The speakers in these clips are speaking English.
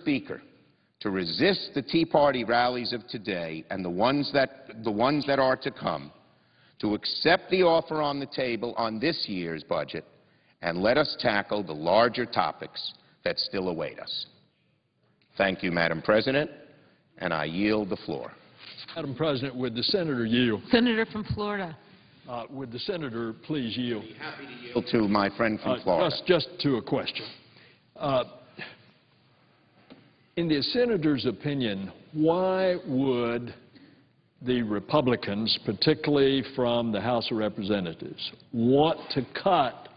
Speaker to resist the Tea Party rallies of today and the ones that are to come, to accept the offer on the table on this year's budget and let us tackle the larger topics that still await us. Thank you, Madam President, and I yield the floor. Madam President, would the Senator yield? Senator from Florida. Would the Senator please yield? I'd be happy to yield to my friend from Florida. Just to a question. In the Senator's opinion, why would the Republicans, particularly from the House of Representatives, want to cut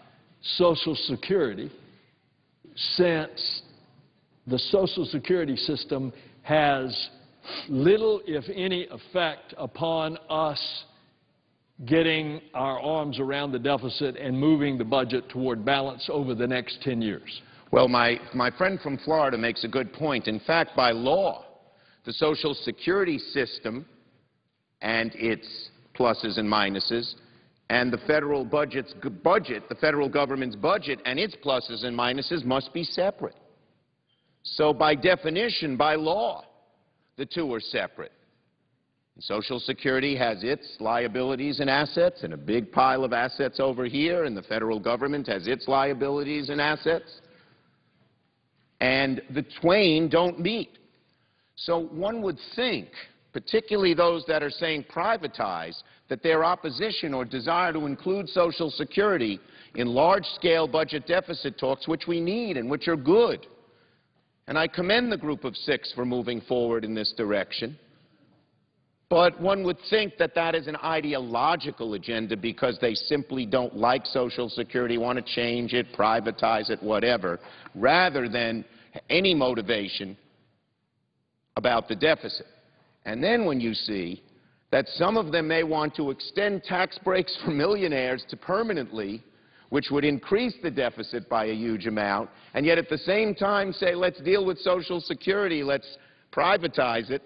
Social Security since the Social Security system has little, if any, effect upon us getting our arms around the deficit and moving the budget toward balance over the next 10 years? Well, my friend from Florida makes a good point. In fact, by law, the Social Security system and its pluses and minuses, and the federal the federal government's budget and its pluses and minuses must be separate. So by definition, by law, the two are separate. Social Security has its liabilities and assets, and a big pile of assets over here, and the federal government has its liabilities and assets. And the twain don't meet. So one would think, particularly those that are saying privatize, that their opposition or desire to include Social Security in large-scale budget deficit talks, which we need and which are good. And I commend the Group of Six for moving forward in this direction. But one would think that that is an ideological agenda because they simply don't like Social Security, want to change it, privatize it, whatever, rather than any motivation about the deficit. And then when you see that some of them may want to extend tax breaks for millionaires to permanently, which would increase the deficit by a huge amount, and yet at the same time say, let's deal with Social Security, let's privatize it,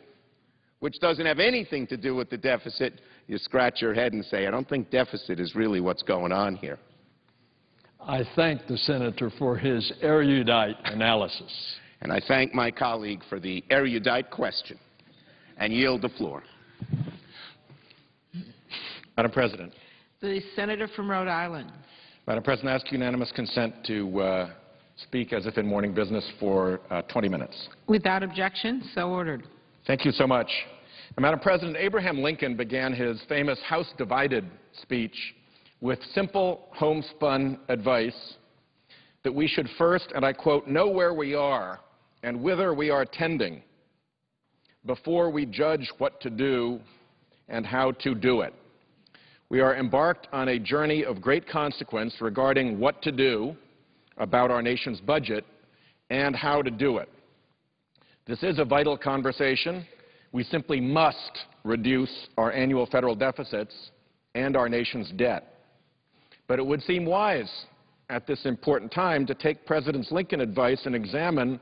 which doesn't have anything to do with the deficit, you scratch your head and say, I don't think deficit is really what's going on here. I thank the Senator for his erudite analysis. And I thank my colleague for the erudite question and yield the floor. Madam President. The Senator from Rhode Island. Madam President, I ask unanimous consent to speak as if in morning business for 20 minutes. Without objection, so ordered. Thank you so much. Madam President, Abraham Lincoln began his famous House Divided speech with simple homespun advice that we should first, and I quote, know where we are and whither we are tending before we judge what to do and how to do it. We are embarked on a journey of great consequence regarding what to do about our nation's budget and how to do it. This is a vital conversation. We simply must reduce our annual federal deficits and our nation's debt. But it would seem wise at this important time to take President Lincoln's advice and examine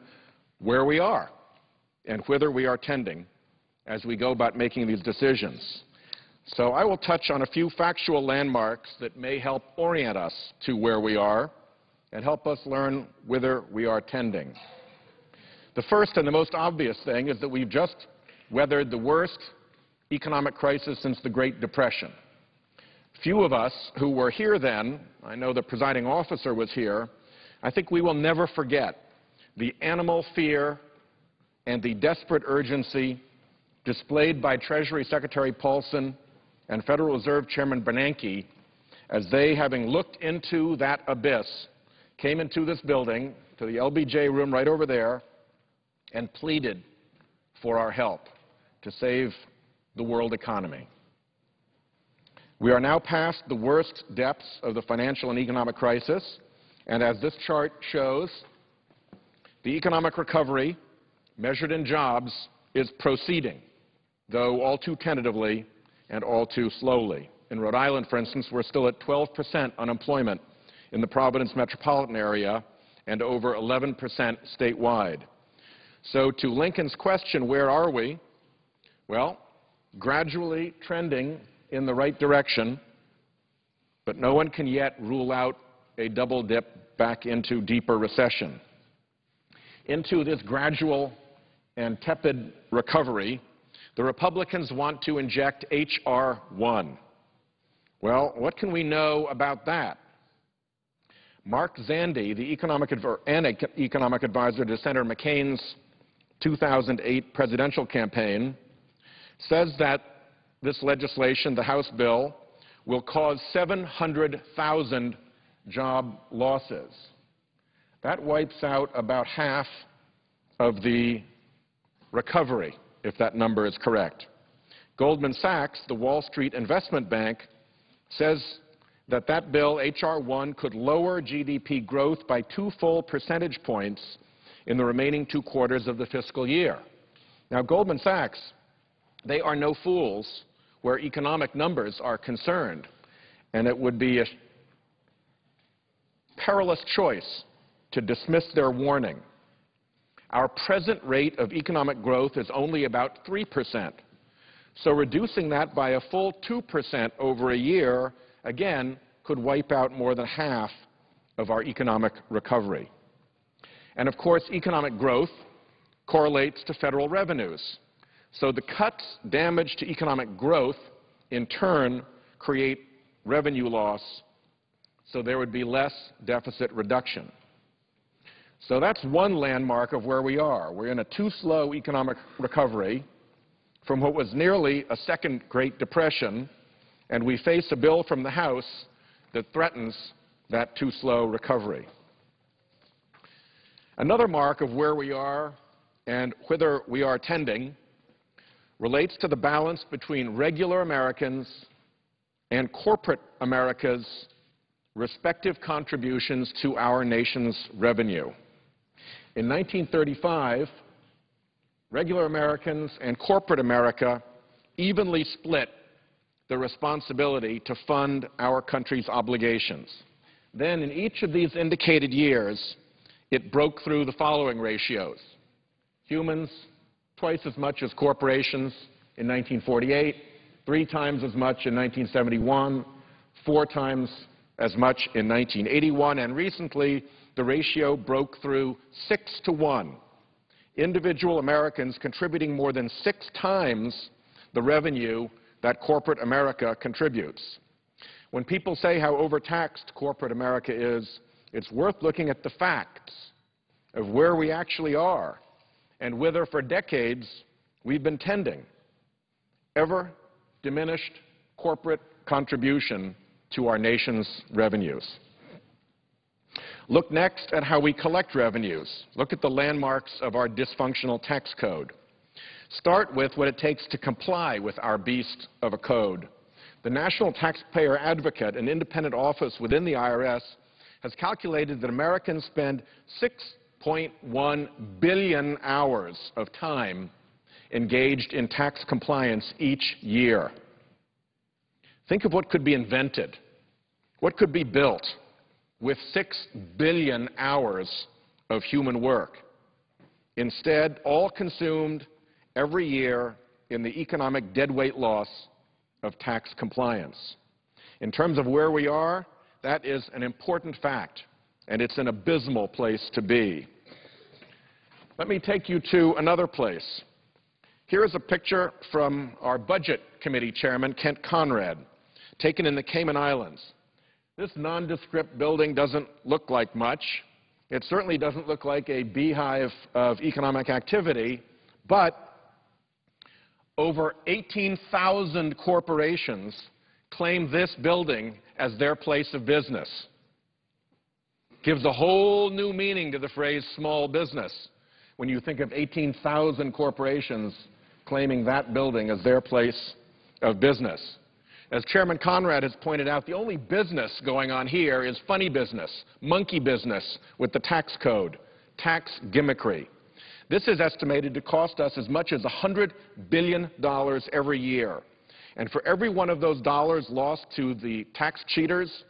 where we are and whither we are tending as we go about making these decisions. So I will touch on a few factual landmarks that may help orient us to where we are and help us learn whither we are tending. The first and the most obvious thing is that we've just weathered the worst economic crisis since the Great Depression. Few of us who were here then, I know the presiding officer was here, I think we will never forget the animal fear and the desperate urgency displayed by Treasury Secretary Paulson and Federal Reserve Chairman Bernanke as they, having looked into that abyss, came into this building, to the LBJ room right over there, and pleaded for our help to save the world economy. We are now past the worst depths of the financial and economic crisis, and as this chart shows, the economic recovery, measured in jobs, is proceeding, though all too tentatively and all too slowly. In Rhode Island, for instance, we're still at 12% unemployment in the Providence metropolitan area and over 11% statewide. So to Lincoln's question, where are we? Well, gradually trending in the right direction, but no one can yet rule out a double dip back into deeper recession. into this gradual and tepid recovery, the Republicans want to inject H.R. 1. Well, what can we know about that? Mark Zandi, the economic advisor to Senator McCain's 2008 presidential campaign, says that this legislation, the House bill, will cause 700,000 job losses. That wipes out about half of the recovery, if that number is correct. Goldman Sachs, the Wall Street investment bank, says that that bill, H.R. 1, could lower GDP growth by 2 full percentage points in the remaining 2 quarters of the fiscal year. Now, Goldman Sachs, they are no fools where economic numbers are concerned, and it would be a perilous choice to dismiss their warning. Our present rate of economic growth is only about 3%. So reducing that by a full 2% over a year, again, could wipe out more than half of our economic recovery. And of course, economic growth correlates to federal revenues. So the cuts damage to economic growth, in turn, create revenue loss, so there would be less deficit reduction. So that's one landmark of where we are. We're in a too slow economic recovery from what was nearly a second Great Depression, and we face a bill from the House that threatens that too slow recovery. Another mark of where we are and whither we are tending relates to the balance between regular Americans and corporate America's respective contributions to our nation's revenue. In 1935, regular Americans and corporate America evenly split the responsibility to fund our country's obligations. Then, in each of these indicated years, it broke through the following ratios. Humans, twice as much as corporations in 1948, 3 times as much in 1971, 4 times as much in 1981, and recently the ratio broke through 6 to 1. Individual Americans contributing more than 6 times the revenue that corporate America contributes. When people say how overtaxed corporate America is, it's worth looking at the facts of where we actually are and whither for decades we've been tending. Ever diminished corporate contribution to our nation's revenues. Look next at how we collect revenues. Look at the landmarks of our dysfunctional tax code. Start with what it takes to comply with our beast of a code. The National Taxpayer Advocate, an independent office within the IRS, has calculated that Americans spend 6.1 billion hours of time engaged in tax compliance each year. Think of what could be invented, what could be built with 6 billion hours of human work. Instead, all consumed every year in the economic deadweight loss of tax compliance. In terms of where we are, that is an important fact, and it's an abysmal place to be. Let me take you to another place. Here is a picture from our Budget Committee Chairman, Kent Conrad, taken in the Cayman Islands. This nondescript building doesn't look like much. It certainly doesn't look like a beehive of economic activity, but over 18,000 corporations claim this building as their place of business. Gives a whole new meaning to the phrase small business when you think of 18,000 corporations claiming that building as their place of business. As Chairman Conrad has pointed out, the only business going on here is funny business, monkey business with the tax code, tax gimmickry. This is estimated to cost us as much as $100 billion every year. And for every one of those dollars lost to the tax cheaters,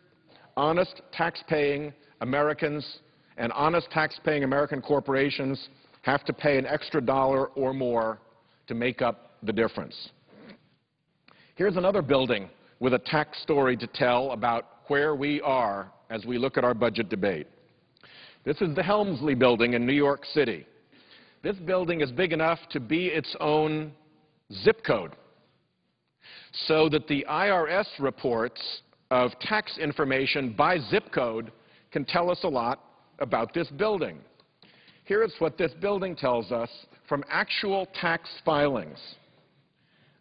honest tax-paying Americans and honest tax-paying American corporations have to pay an extra dollar or more to make up the difference. Here's another building with a tax story to tell about where we are as we look at our budget debate. This is the Helmsley Building in New York City. This building is big enough to be its own zip code, so that the IRS reports of tax information by zip code can tell us a lot about this building. Here's what this building tells us from actual tax filings.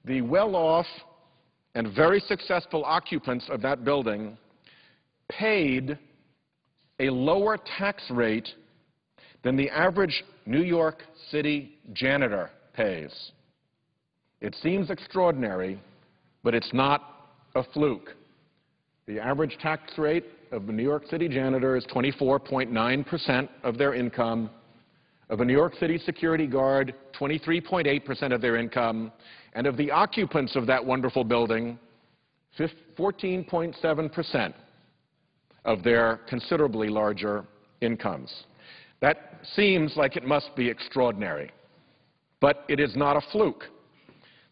The well-off and very successful occupants of that building paid a lower tax rate than the average New York City janitor pays. It seems extraordinary, but it's not a fluke. The average tax rate of a New York City janitor is 24.9% of their income, of a New York City security guard, 23.8% of their income, and of the occupants of that wonderful building, 14.7% of their considerably larger incomes. That seems like it must be extraordinary, but it is not a fluke.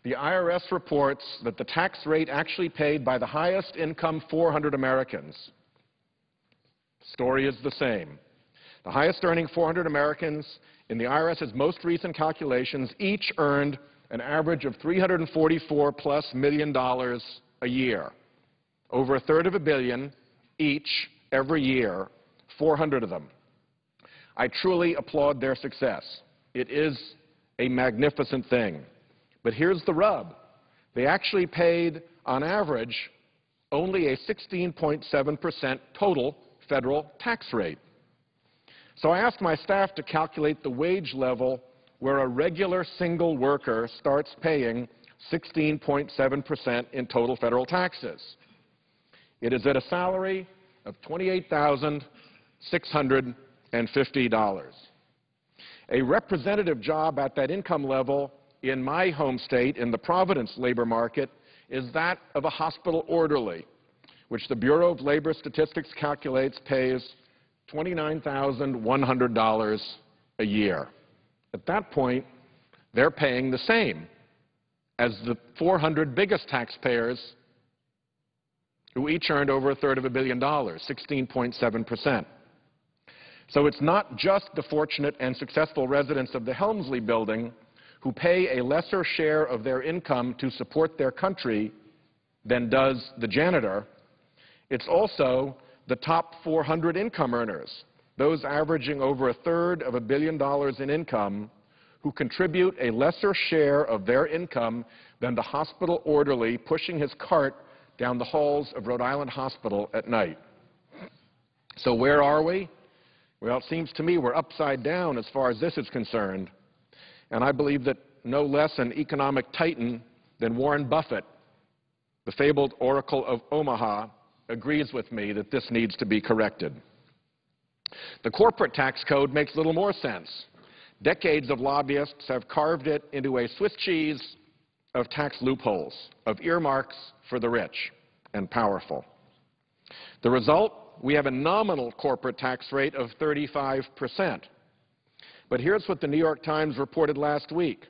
The IRS reports that the tax rate actually paid by the highest income 400 Americans, story is the same. The highest earning 400 Americans in the IRS's most recent calculations each earned an average of $344+ million a year, over $1/3 billion each every year, 400 of them. I truly applaud their success. It is a magnificent thing. But here's the rub. They actually paid, on average, only a 16.7% total federal tax rate. So I asked my staff to calculate the wage level where a regular single worker starts paying 16.7% in total federal taxes. It is at a salary of $28,650. A representative job at that income level in my home state, in the Providence labor market, is that of a hospital orderly, which the Bureau of Labor Statistics calculates pays $29,100 a year. At that point, they're paying the same as the 400 biggest taxpayers who each earned over $1/3 billion, 16.7%. So it's not just the fortunate and successful residents of the Helmsley building who pay a lesser share of their income to support their country than does the janitor. It's also the top 400 income earners, those averaging over $1/3 billion in income, who contribute a lesser share of their income than the hospital orderly pushing his cart down the halls of Rhode Island Hospital at night. So where are we? Well, it seems to me we're upside down as far as this is concerned. And I believe that no less an economic titan than Warren Buffett, the fabled Oracle of Omaha, agrees with me that this needs to be corrected. The corporate tax code makes little more sense. Decades of lobbyists have carved it into a Swiss cheese of tax loopholes, of earmarks for the rich and powerful. The result? We have a nominal corporate tax rate of 35%. But here's what the New York Times reported last week.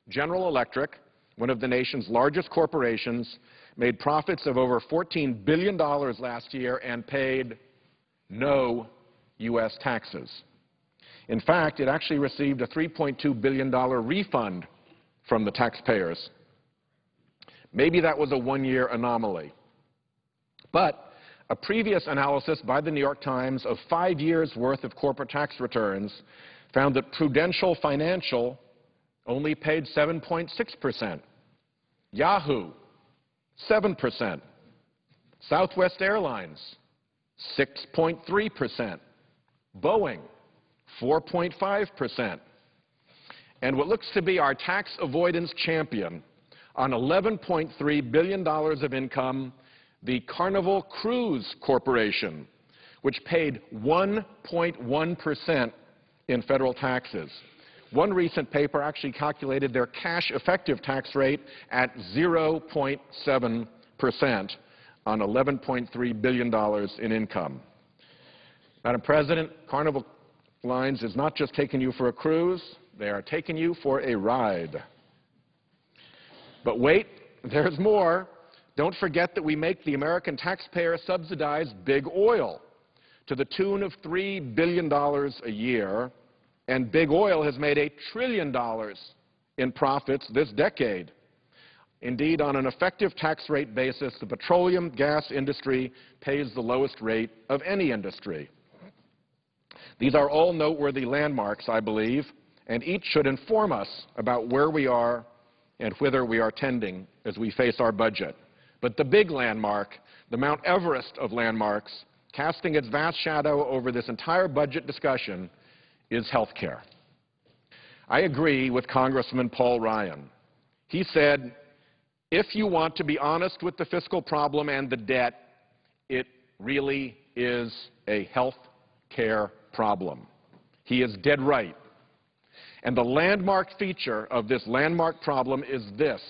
General Electric, one of the nation's largest corporations, made profits of over $14 billion last year and paid no U.S. taxes. In fact, it actually received a $3.2 billion refund from the taxpayers. Maybe that was a one-year anomaly. But a previous analysis by the New York Times of 5 years' worth of corporate tax returns found that Prudential Financial only paid 7.6%. Yahoo, 7%. Southwest Airlines, 6.3%. Boeing, 4.5%. And what looks to be our tax avoidance champion, on $11.3 billion of income, the Carnival Cruise Corporation, which paid 1.1% in federal taxes. One recent paper actually calculated their cash effective tax rate at 0.7% on $11.3 billion in income. Madam President, Carnival Lines is not just taking you for a cruise, they are taking you for a ride. But wait, there's more. Don't forget that we make the American taxpayer subsidize big oil to the tune of $3 billion a year, and big oil has made $1 trillion in profits this decade. Indeed, on an effective tax rate basis, the petroleum gas industry pays the lowest rate of any industry. These are all noteworthy landmarks, I believe, and each should inform us about where we are and whither we are tending as we face our budget. But the big landmark, the Mount Everest of landmarks, casting its vast shadow over this entire budget discussion, is health care. I agree with Congressman Paul Ryan. He said, if you want to be honest with the fiscal problem and the debt, it really is a health care problem. He is dead right. And the landmark feature of this landmark problem is this: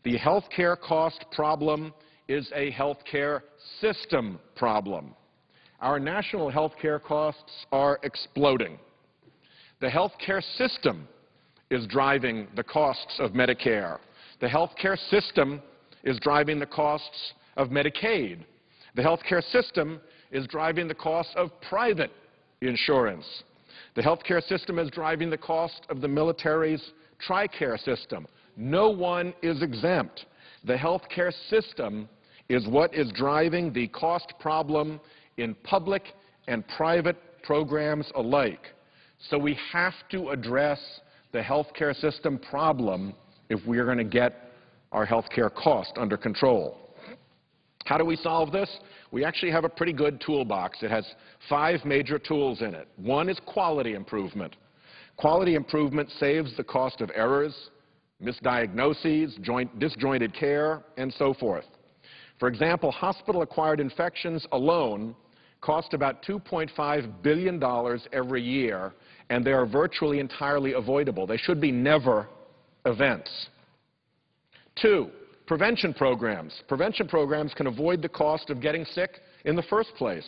the health care cost problem is a health care system problem. Our national health care costs are exploding. The health care system is driving the costs of Medicare. The health care system is driving the costs of Medicaid. The health care system is driving the costs of private insurance. The health care system is driving the cost of the military's TRICARE system. No one is exempt. The health care system is what is driving the cost problem in public and private programs alike. So we have to address the health care system problem if we are going to get our health care cost under control. How do we solve this? We actually have a pretty good toolbox. It has 5 major tools in it. One is quality improvement. Quality improvement saves the cost of errors, misdiagnoses, disjointed care, and so forth. For example, hospital-acquired infections alone cost about $2.5 billion every year, and they are virtually entirely avoidable. They should be never events. 2, prevention programs. Prevention programs can avoid the cost of getting sick in the first place.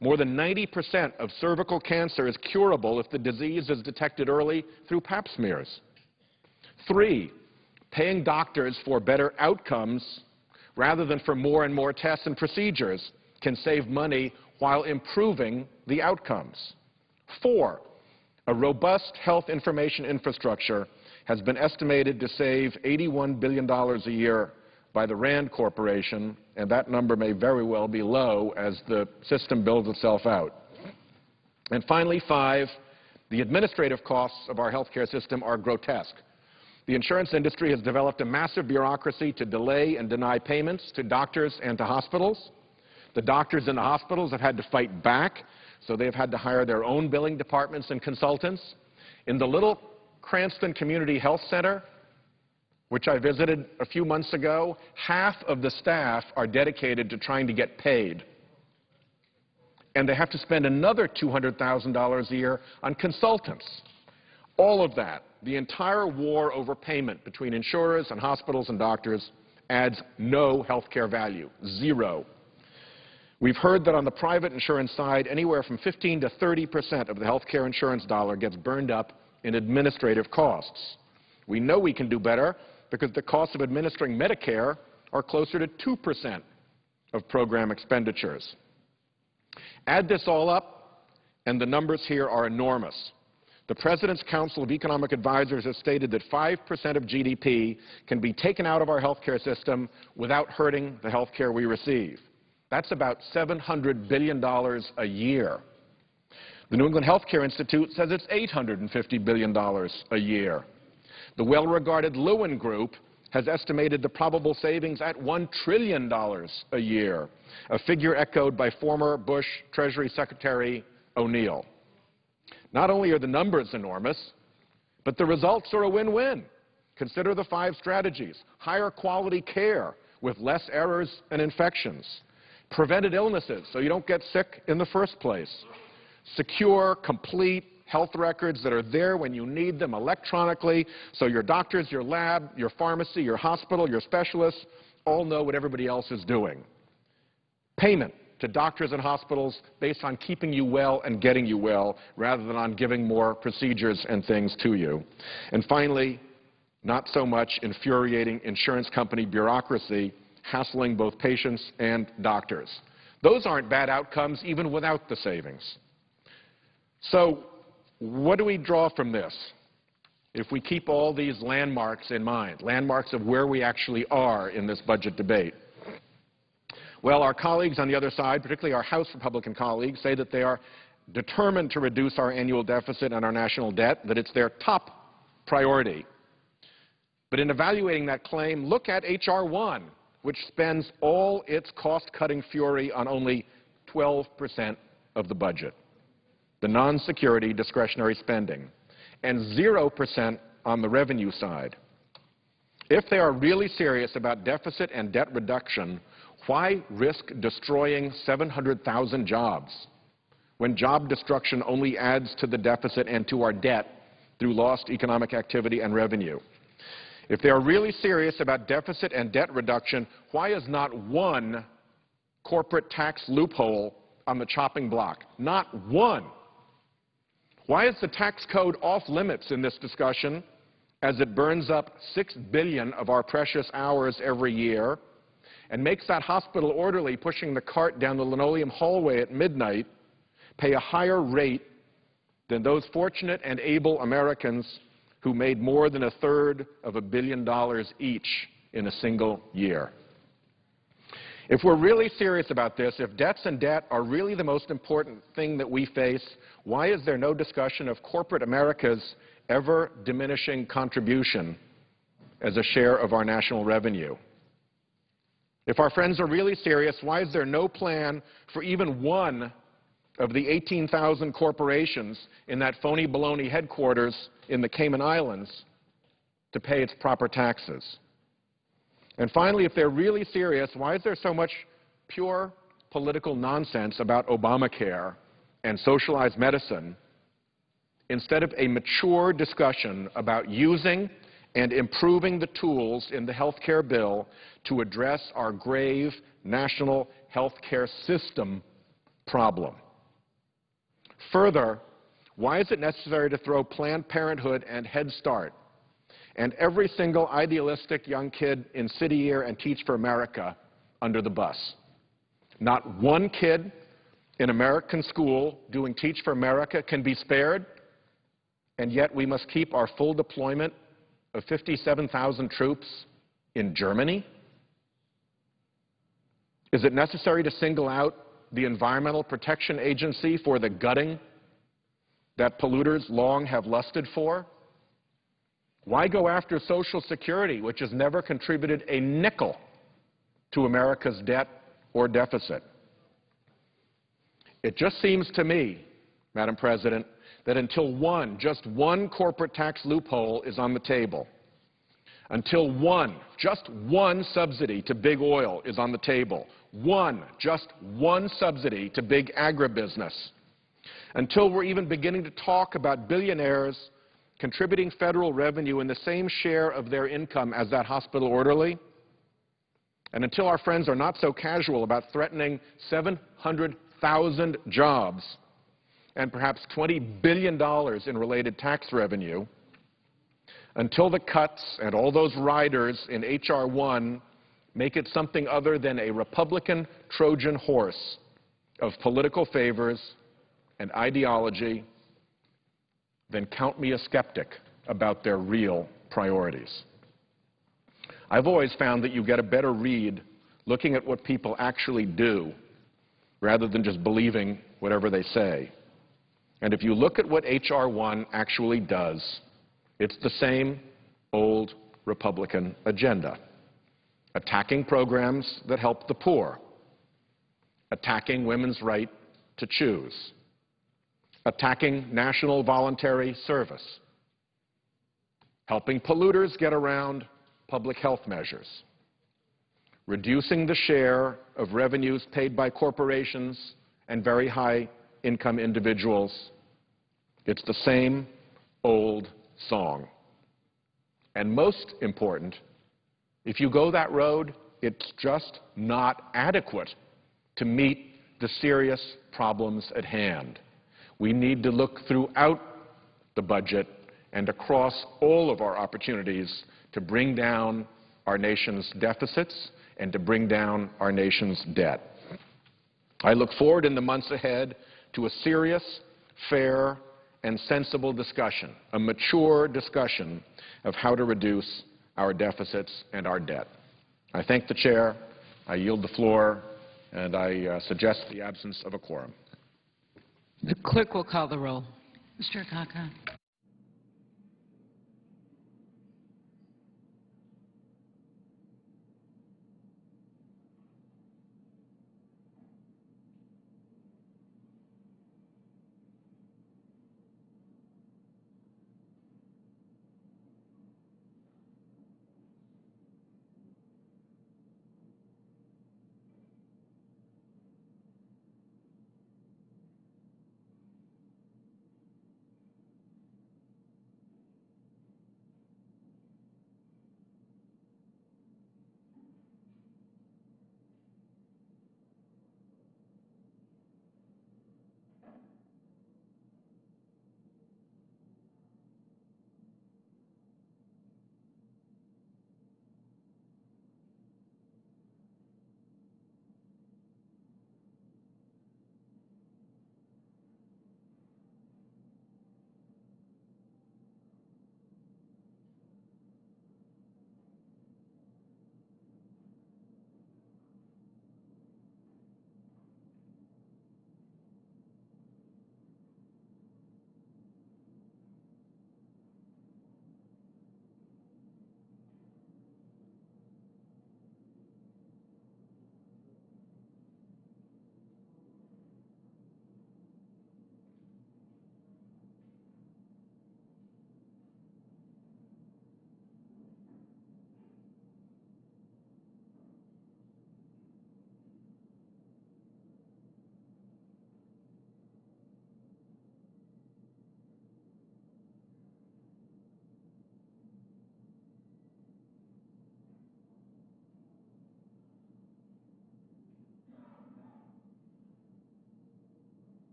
More than 90% of cervical cancer is curable if the disease is detected early through pap smears. 3, paying doctors for better outcomes rather than for more and more tests and procedures can save money while improving the outcomes. 4, a robust health information infrastructure has been estimated to save $81 billion a year by the Rand Corporation, and that number may very well be low as the system builds itself out. And finally, 5, the administrative costs of our health care system are grotesque. The insurance industry has developed a massive bureaucracy to delay and deny payments to doctors and to hospitals. The doctors and the hospitals have had to fight back, so they've had to hire their own billing departments and consultants. In the little Cranston Community Health Center, which I visited a few months ago, half of the staff are dedicated to trying to get paid. And they have to spend another $200,000 a year on consultants. All of that, the entire war over payment between insurers and hospitals and doctors, adds no health care value, 0. We've heard that on the private insurance side, anywhere from 15 to 30% of the health care insurance dollar gets burned up in administrative costs. We know we can do better because the costs of administering Medicare are closer to 2% of program expenditures. Add this all up, and the numbers here are enormous. The President's Council of Economic Advisors has stated that 5% of GDP can be taken out of our health care system without hurting the health care we receive. That's about $700 billion a year. The New England Health Care Institute says it's $850 billion a year. The well-regarded Lewin Group has estimated the probable savings at $1 trillion a year, a figure echoed by former Bush Treasury Secretary O'Neill. Not only are the numbers enormous, but the results are a win-win. Consider the 5 strategies: higher quality care with less errors and infections, prevented illnesses so you don't get sick in the first place, secure, complete health records that are there when you need them electronically so your doctors, your lab, your pharmacy, your hospital, your specialists all know what everybody else is doing. Payment to doctors and hospitals based on keeping you well and getting you well rather than on giving more procedures and things to you. And finally, not so much infuriating insurance company bureaucracy hassling both patients and doctors. Those aren't bad outcomes even without the savings. So What do we draw from this if we keep all these landmarks in mind, landmarks of where we actually are in this budget debate? Well, our colleagues on the other side, particularly our House Republican colleagues, say that they are determined to reduce our annual deficit and our national debt, that it's their top priority. But in evaluating that claim, look at H.R. 1, which spends all its cost-cutting fury on only 12% of the budget, the non-security discretionary spending, and 0% on the revenue side. If they are really serious about deficit and debt reduction, why risk destroying 700,000 jobs when job destruction only adds to the deficit and to our debt through lost economic activity and revenue? If they are really serious about deficit and debt reduction, why is not one corporate tax loophole on the chopping block? Not one. Why is the tax code off limits in this discussion as it burns up $6 billion of our precious hours every year and makes that hospital orderly pushing the cart down the linoleum hallway at midnight pay a higher rate than those fortunate and able Americans who made more than $1/3 of $1 billion each in a single year? If we're really serious about this, if debts and debt are really the most important thing that we face, why is there no discussion of corporate America's ever-diminishing contribution as a share of our national revenue? If our friends are really serious, why is there no plan for even one of the 18,000 corporations in that phony baloney headquarters in the Cayman Islands to pay its proper taxes? And finally, if they're really serious, why is there so much pure political nonsense about Obamacare and socialized medicine instead of a mature discussion about using and improving the tools in the health care bill to address our grave national health care system problem? Further, why is it necessary to throw Planned Parenthood and Head Start and every single idealistic young kid in City Year and Teach for America under the bus? Not one kid in American school doing Teach for America can be spared, and yet we must keep our full deployment of 57,000 troops in Germany? Is it necessary to single out the Environmental Protection Agency for the gutting that polluters long have lusted for? Why go after Social Security, which has never contributed a nickel to America's debt or deficit? It just seems to me, Madam President, that until just one corporate tax loophole is on the table, until just one subsidy to big oil is on the table, just one subsidy to big agribusiness, until we're even beginning to talk about billionaires contributing federal revenue in the same share of their income as that hospital orderly, and until our friends are not so casual about threatening 700,000 jobs and perhaps $20 billion in related tax revenue, until the cuts and all those riders in H.R. 1 make it something other than a Republican Trojan horse of political favors and ideology, then count me a skeptic about their real priorities. I've always found that you get a better read looking at what people actually do rather than just believing whatever they say. And if you look at what H.R. 1 actually does, it's the same old Republican agenda: attacking programs that help the poor, attacking women's right to choose, attacking national voluntary service, helping polluters get around public health measures, reducing the share of revenues paid by corporations and very high-income individuals. It's the same old song. And most important, if you go that road, it's just not adequate to meet the serious problems at hand. We need to look throughout the budget and across all of our opportunities to bring down our nation's deficits and to bring down our nation's debt. I look forward in the months ahead to a serious, fair, and sensible discussion, a mature discussion of how to reduce our deficits and our debt. I thank the chair, I yield the floor, and I suggest the absence of a quorum. The clerk will call the roll. Mr. Akaka.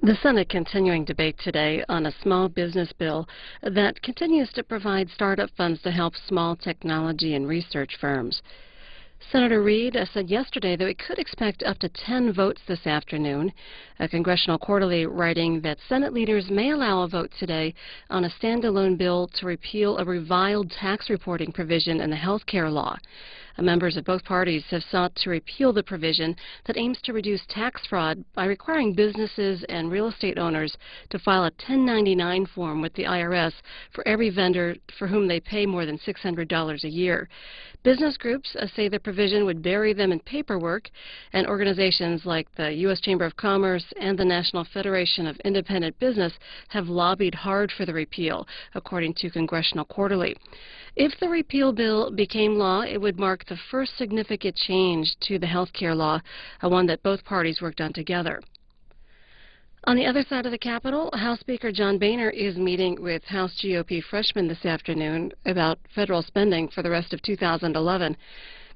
The Senate continuing debate today on a small business bill that continues to provide startup funds to help small technology and research firms. Senator Reid said yesterday that we could expect up to 10 votes this afternoon. A Congressional Quarterly writing that Senate leaders may allow a vote today on a standalone bill to repeal a reviled tax reporting provision in the health care law. Members of both parties have sought to repeal the provision that aims to reduce tax fraud by requiring businesses and real estate owners to file a 1099 form with the IRS for every vendor for whom they pay more than $600 a year. Business groups say the provision would bury them in paperwork, and organizations like the U.S. Chamber of Commerce and the National Federation of Independent Business have lobbied hard for the repeal, according to Congressional Quarterly. If the repeal bill became law, it would mark the first significant change to the health care law, one that both parties worked on together. On the other side of the Capitol, House Speaker John Boehner is meeting with House GOP freshmen this afternoon about federal spending for the rest of 2011.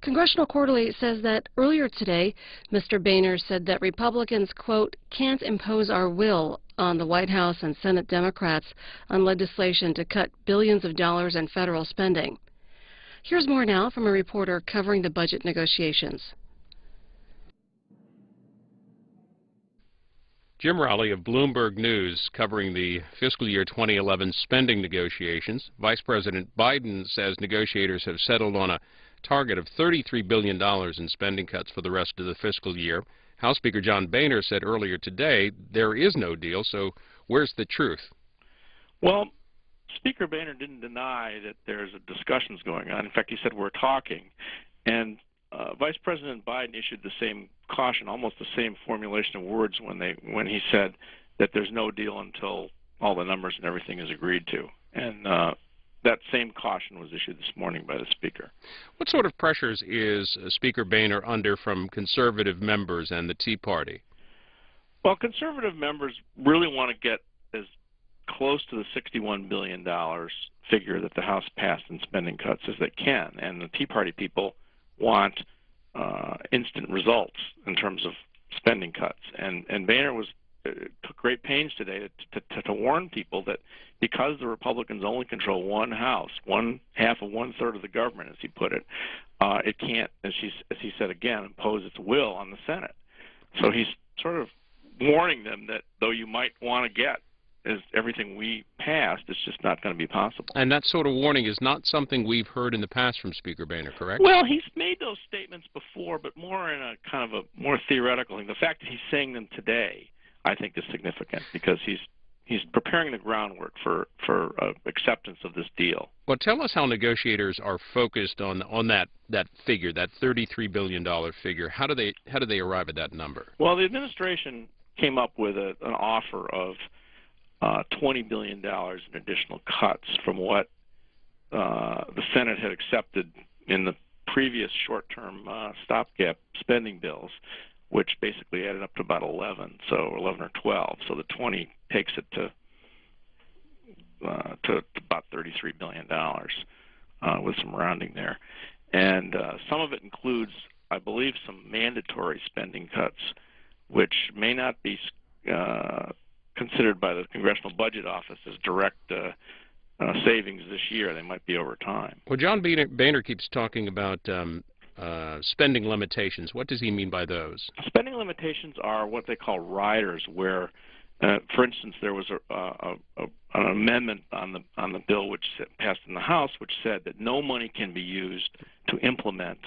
Congressional Quarterly says that earlier today, Mr. Boehner said that Republicans, quote, can't impose our will on the White House and Senate Democrats on legislation to cut billions of dollars in federal spending. Here's more now from a reporter covering the budget negotiations. Jim Rowley of Bloomberg News covering the fiscal year 2011 spending negotiations. Vice President Biden says negotiators have settled on a target of $33 billion in spending cuts for the rest of the fiscal year. House Speaker John Boehner said earlier today there is no deal, so where's the truth? Well, Speaker Boehner didn't deny that there's discussions going on. In fact, he said we're talking. And Vice President Biden issued the same caution, almost the same formulation of words when he said that there's no deal until all the numbers and everything is agreed to. And that same caution was issued this morning by the Speaker. What sort of pressures is Speaker Boehner under from conservative members and the Tea Party? Well, conservative members really want to get as close to the $61 billion figure that the House passed in spending cuts as they can. And the Tea Party people want instant results in terms of spending cuts. And Boehner took great pains today to warn people that because the Republicans only control one house, half of 1/3 of the government, as he put it, it can't, as he said again, impose its will on the Senate. So he's sort of warning them that though you might want to get is everything we passed, it's just not going to be possible. And that sort of warning is not something we've heard in the past from Speaker Boehner, correct? Well, he's made those statements before, but more in a kind of a more theoretical thing. The fact that he's saying them today, I think, is significant because he's preparing the groundwork for acceptance of this deal. Well, tell us how negotiators are focused on that figure, that $33 billion figure. How do they arrive at that number? Well, the administration came up with an offer of $20 billion in additional cuts from what the Senate had accepted in the previous short-term stopgap spending bills, which basically added up to about 11 or 12. So the 20 takes it to about $33 billion with some rounding there. And some of it includes, I believe, some mandatory spending cuts, which may not be considered by the Congressional Budget Office as direct savings this year. They might be over time. Well, John Boehner keeps talking about spending limitations. What does he mean by those? Spending limitations are what they call riders, where, for instance, there was an amendment on the bill which passed in the House, which said that no money can be used to implement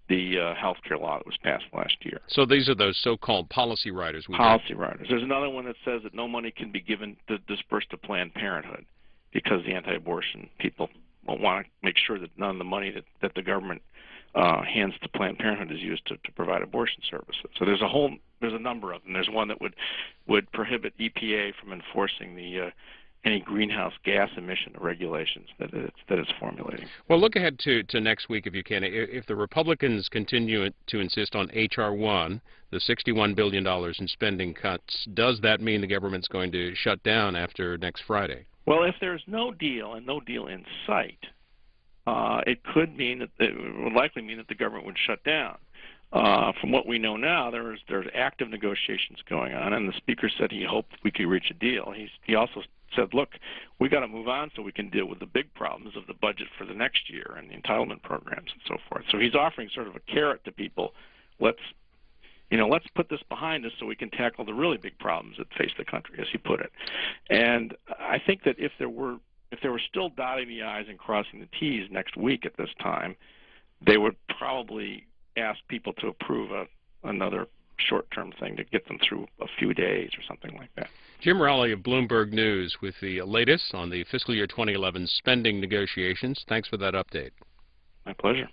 the health care law that was passed last year. So these are those so-called policy riders. Policy riders. There's another one that says that no money can be given to dispersed to Planned Parenthood because the anti-abortion people want to make sure that none of the money that the government hands to Planned Parenthood is used to provide abortion services. So there's a number of them. There's one that would prohibit EPA from enforcing the any greenhouse gas emission regulations that it's formulating. Well, look ahead to next week if you can. If the Republicans continue to insist on H.R. 1, the $61 billion in spending cuts, does that mean the government's going to shut down after next Friday? Well, if there's no deal and no deal in sight, it would likely mean that the government would shut down. From what we know now, there's active negotiations going on, and the Speaker said he hoped we could reach a deal. He also said, look, we got to move on so we can deal with the big problems of the budget for the next year and the entitlement programs and so forth. So he's offering sort of a carrot to people. Let's put this behind us so we can tackle the really big problems that face the country, as he put it. And I think that if there were still dotting the I's and crossing the T's next week at this time, they would probably ask people to approve another short-term thing to get them through a few days or something like that. Jim Rowley of Bloomberg News with the latest on the fiscal year 2011 spending negotiations. Thanks for that update. My pleasure.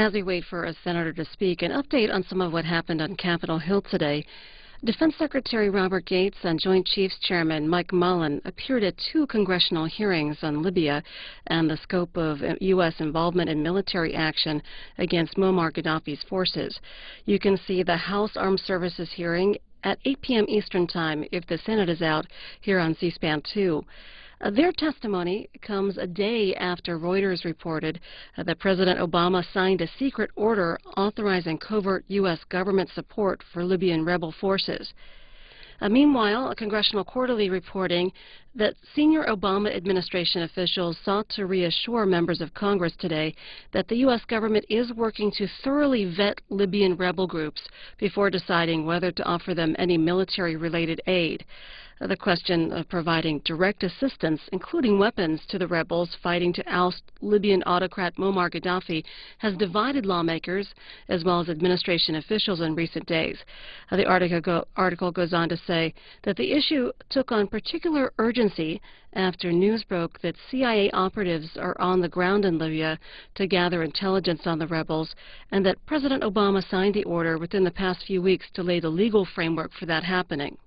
As we wait for a senator to speak, an update on some of what happened on Capitol Hill today. Defense Secretary Robert Gates and Joint Chiefs Chairman Mike Mullen appeared at 2 congressional hearings on Libya and the scope of U.S. involvement in military action against Muammar Gaddafi's forces. You can see the House Armed Services hearing at 8 p.m. Eastern Time if the Senate is out here on C-SPAN 2. Their testimony comes a day after Reuters reported that President Obama signed a secret order authorizing covert U.S. government support for Libyan rebel forces. Meanwhile, a Congressional Quarterly reporting that senior Obama administration officials sought to reassure members of Congress today that the U.S. government is working to thoroughly vet Libyan rebel groups before deciding whether to offer them any military-related aid. The question of providing direct assistance, including weapons, to the rebels fighting to oust Libyan autocrat Muammar Gaddafi has divided lawmakers as well as administration officials in recent days. The article goes on to say that the issue took on particular urgency after news broke that CIA operatives are on the ground in Libya to gather intelligence on the rebels, and that President Obama signed the order within the past few weeks to lay the legal framework for that happening.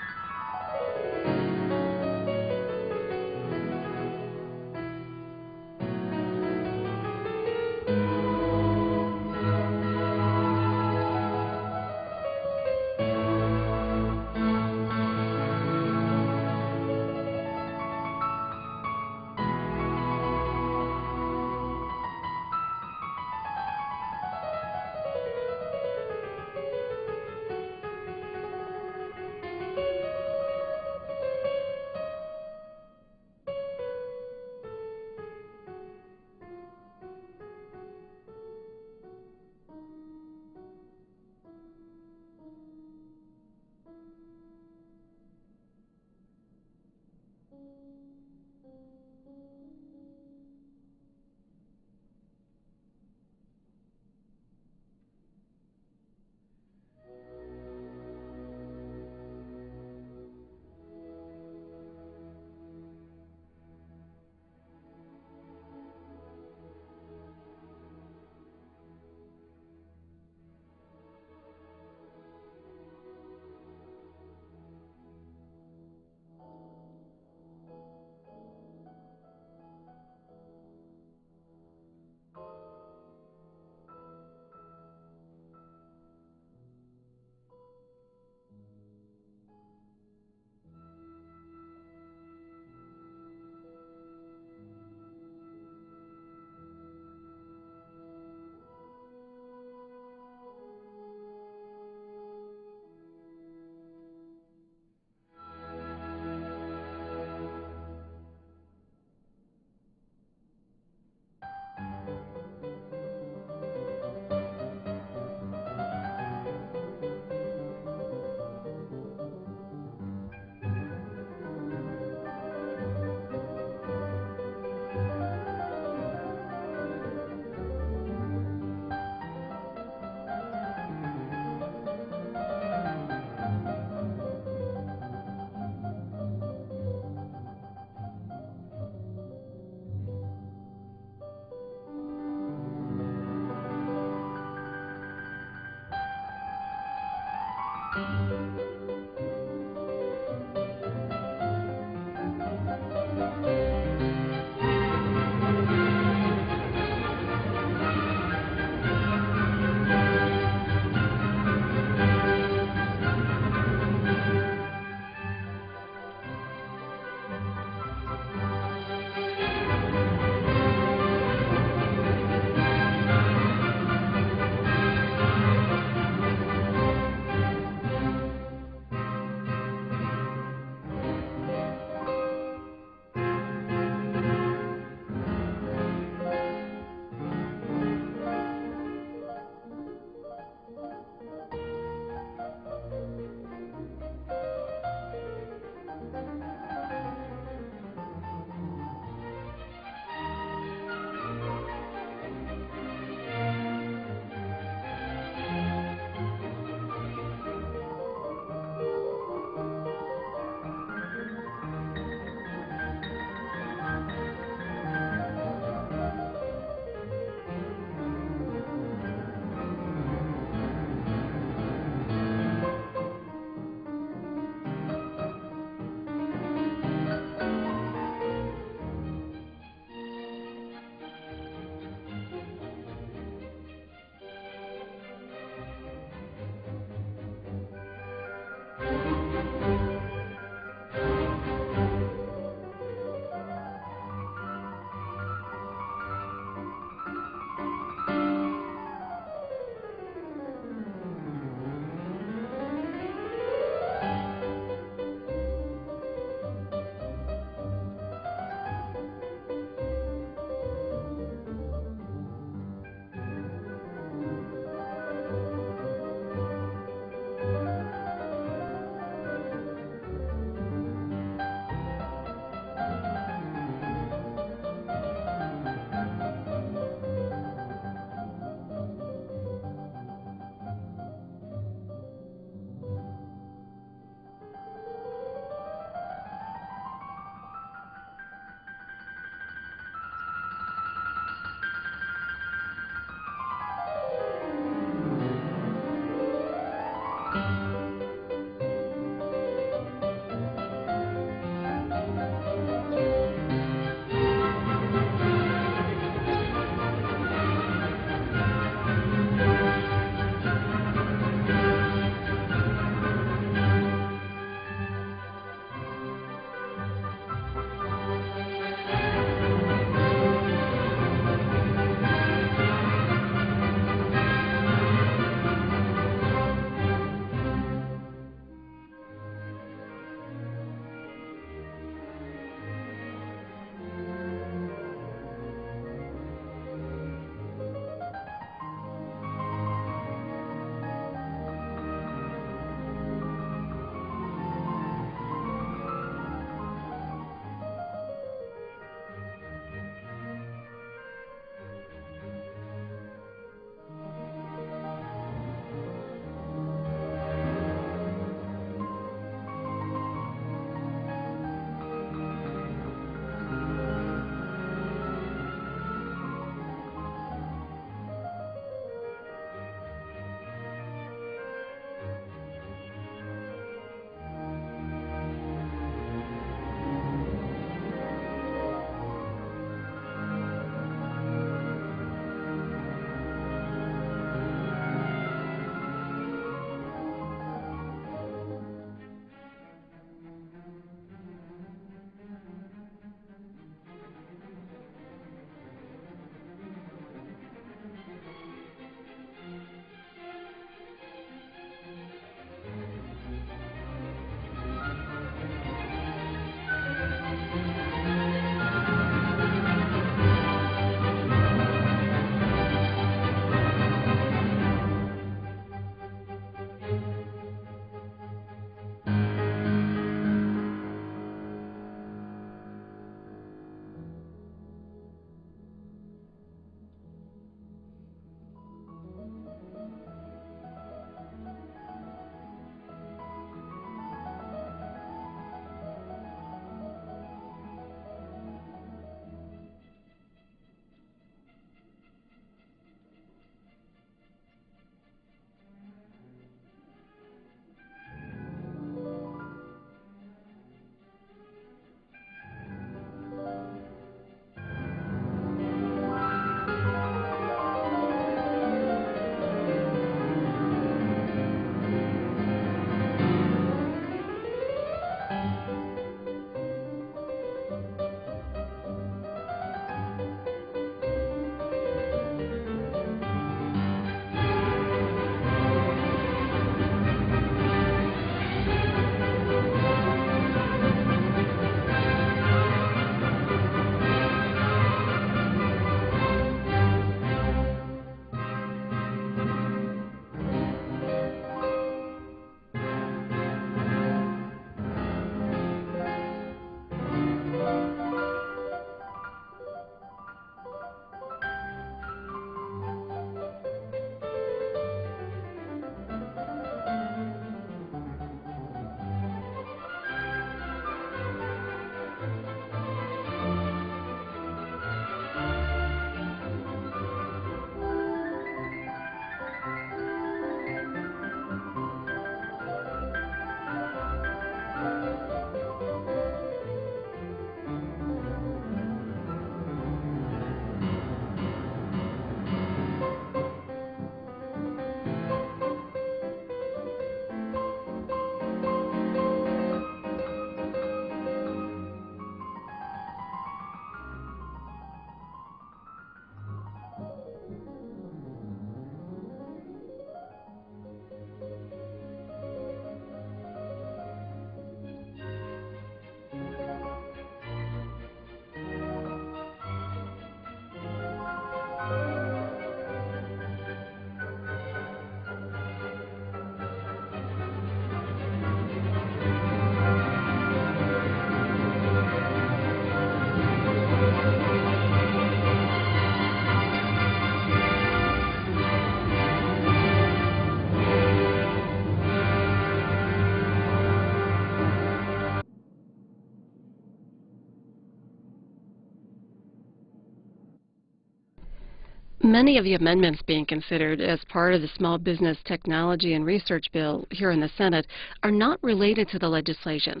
Many of the amendments being considered as part of the Small Business Technology and Research Bill here in the Senate are not related to the legislation,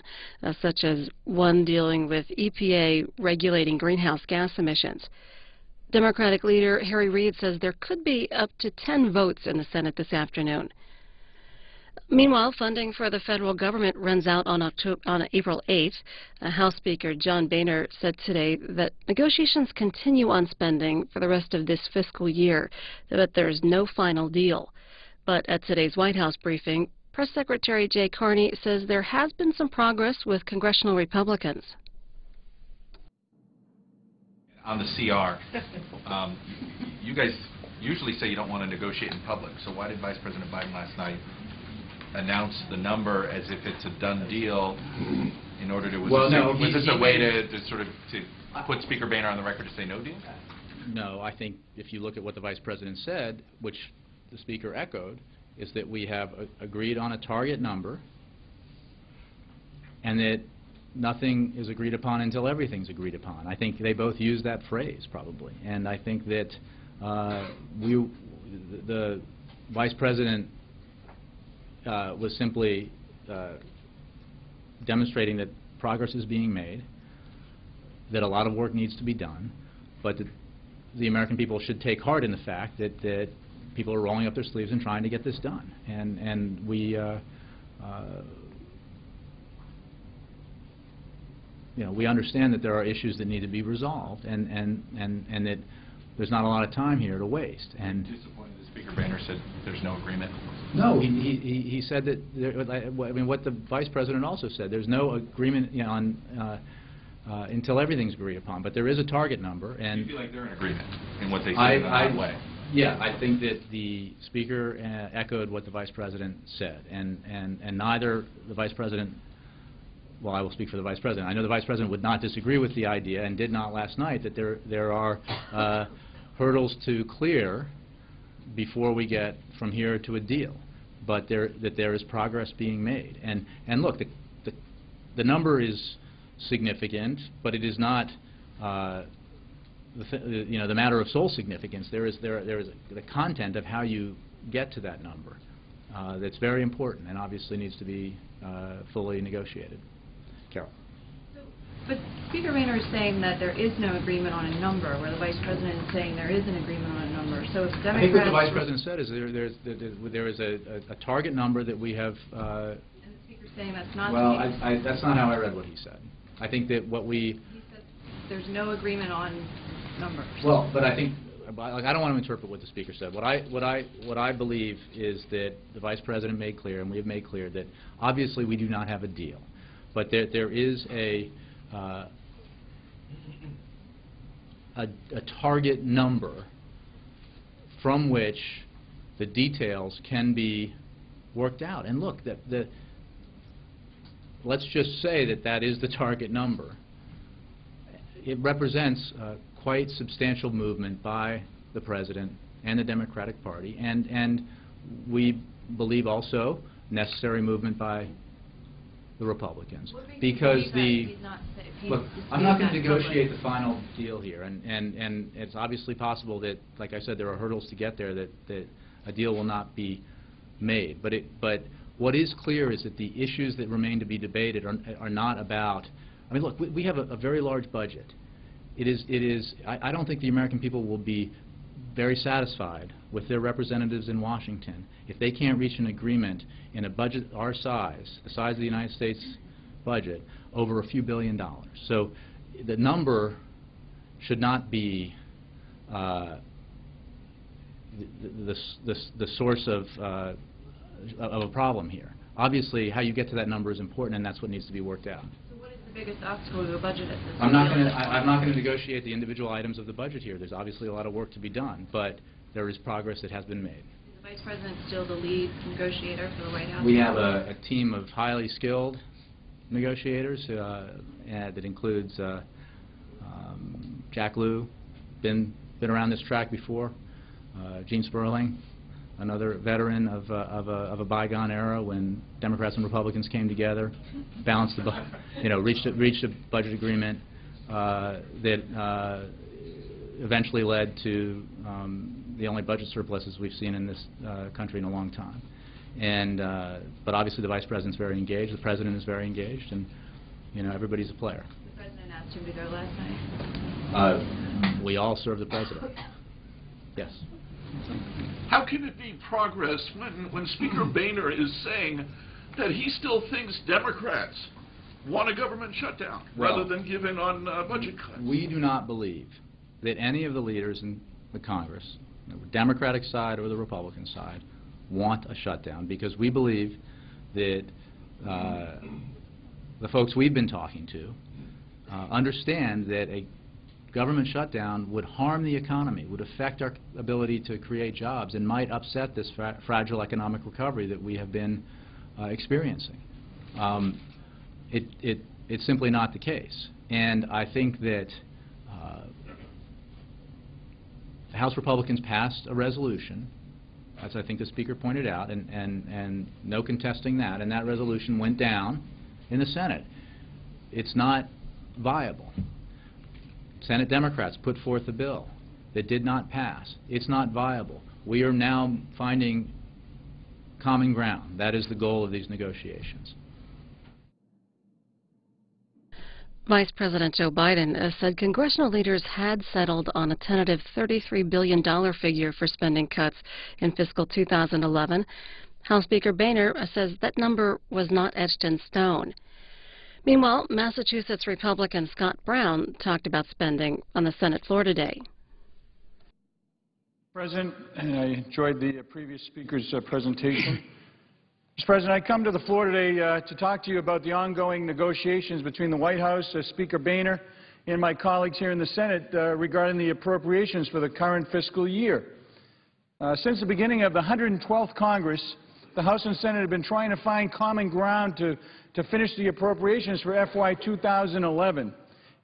such as one dealing with EPA regulating greenhouse gas emissions. Democratic leader Harry Reid says there could be up to 10 votes in the Senate this afternoon. Meanwhile, funding for the federal government runs out on April 8th. House Speaker John Boehner said today that negotiations continue on spending for the rest of this fiscal year, but there's no final deal. But at today's White House briefing, Press Secretary Jay Carney says there has been some progress with congressional Republicans. On the CR, you guys usually say you don't want to negotiate in public, so why did Vice President Biden last night announce the number as if it's a done deal in order to, was this a way to sort of put Speaker Boehner on the record to say no deal? No, I think if you look at what the Vice President said, which the Speaker echoed, is that we have agreed on a target number and that nothing is agreed upon until everything's agreed upon. I think they both use that phrase probably, and I think that the Vice President was simply demonstrating that progress is being made, that a lot of work needs to be done, but that the American people should take heart in the fact that people are rolling up their sleeves and trying to get this done. And we, we understand that there are issues that need to be resolved, and that there's not a lot of time here to waste. And disappointed that Speaker Boehner said there's no agreement. No, he said that I mean, what the Vice President also said, there's no agreement on until everything's agreed upon, but there is a target number. And you feel like they're in agreement in what they said in that way? Yeah, I think that the Speaker echoed what the Vice President said, and neither the Vice President, well, I will speak for the Vice President. I know the Vice President would not disagree with the idea, and did not last night, that there are hurdles to clear before we get from here to a deal, but that there is progress being made. And look, the number is significant, but it is not the matter of sole significance. There is the content of how you get to that number that's very important and obviously needs to be fully negotiated. Carol. But Speaker Boehner is saying that there is no agreement on a number, where the Vice President is saying there is an agreement on a number. So if Democrats... I think what the Vice President said is there is a target number that we have... and the Speaker is saying that's not well, the case. that's not how I read what he said. I think that what we... He said there's no agreement on numbers. Well, but I think... I don't want to interpret what the Speaker said. What I believe is that the Vice President made clear, and we have made clear, that obviously we do not have a deal. But there is a target number from which the details can be worked out. And look, let's just say that is the target number. It represents quite substantial movement by the President and the Democratic Party, and we believe also necessary movement by the Republicans, because look, I'm not going to negotiate the final deal here, and it's obviously possible that, like I said, there are hurdles to get there, that a deal will not be made. But what is clear is that the issues that remain to be debated are not about. I mean, look, we have a very large budget. I don't think the American people will be very satisfied with their representatives in Washington if they can't reach an agreement in a budget our size, the size of the United States budget, over a few $1 billion. So the number should not be the source of a problem here. Obviously, how you get to that number is important, and that's what needs to be worked out. So what is the biggest obstacle to the budget at this I'm not going to negotiate the individual items of the budget here. There's obviously a lot of work to be done, but there is progress that has been made. Is the Vice President still the lead negotiator for the White House? We have a team of highly skilled negotiators that includes Jack Lew, been around this track before, Gene Sperling, another veteran of a bygone era when Democrats and Republicans came together, balanced reached a budget agreement that eventually led to the only budget surpluses we've seen in this country in a long time. And but obviously the Vice President's very engaged, the President is very engaged, and everybody's a player. The President asked him to go last night. We all serve the President. Yes. How can it be progress when Speaker Boehner is saying that he still thinks Democrats want a government shutdown rather than give in on budget cuts? We do not believe that any of the leaders in the Congress, the Democratic side or the Republican side, want a shutdown, because we believe that the folks we've been talking to understand that a government shutdown would harm the economy, would affect our ability to create jobs, and might upset this fragile economic recovery that we have been experiencing. It's simply not the case. And I think that the House Republicans passed a resolution, as I think the Speaker pointed out, and no contesting that, and that resolution went down in the Senate. It's not viable. Senate Democrats put forth a bill that did not pass. It's not viable. We are now finding common ground. That is the goal of these negotiations. Vice President Joe Biden said congressional leaders had settled on a tentative $33 billion figure for spending cuts in fiscal 2011. House Speaker Boehner says that number was not etched in stone. Meanwhile, Massachusetts Republican Scott Brown talked about spending on the Senate floor today. President, and I enjoyed the previous speaker's presentation. Mr. President, I come to the floor today to talk to you about the ongoing negotiations between the White House, Speaker Boehner, and my colleagues here in the Senate regarding the appropriations for the current fiscal year. Since the beginning of the 112th Congress, the House and Senate have been trying to find common ground to finish the appropriations for FY 2011.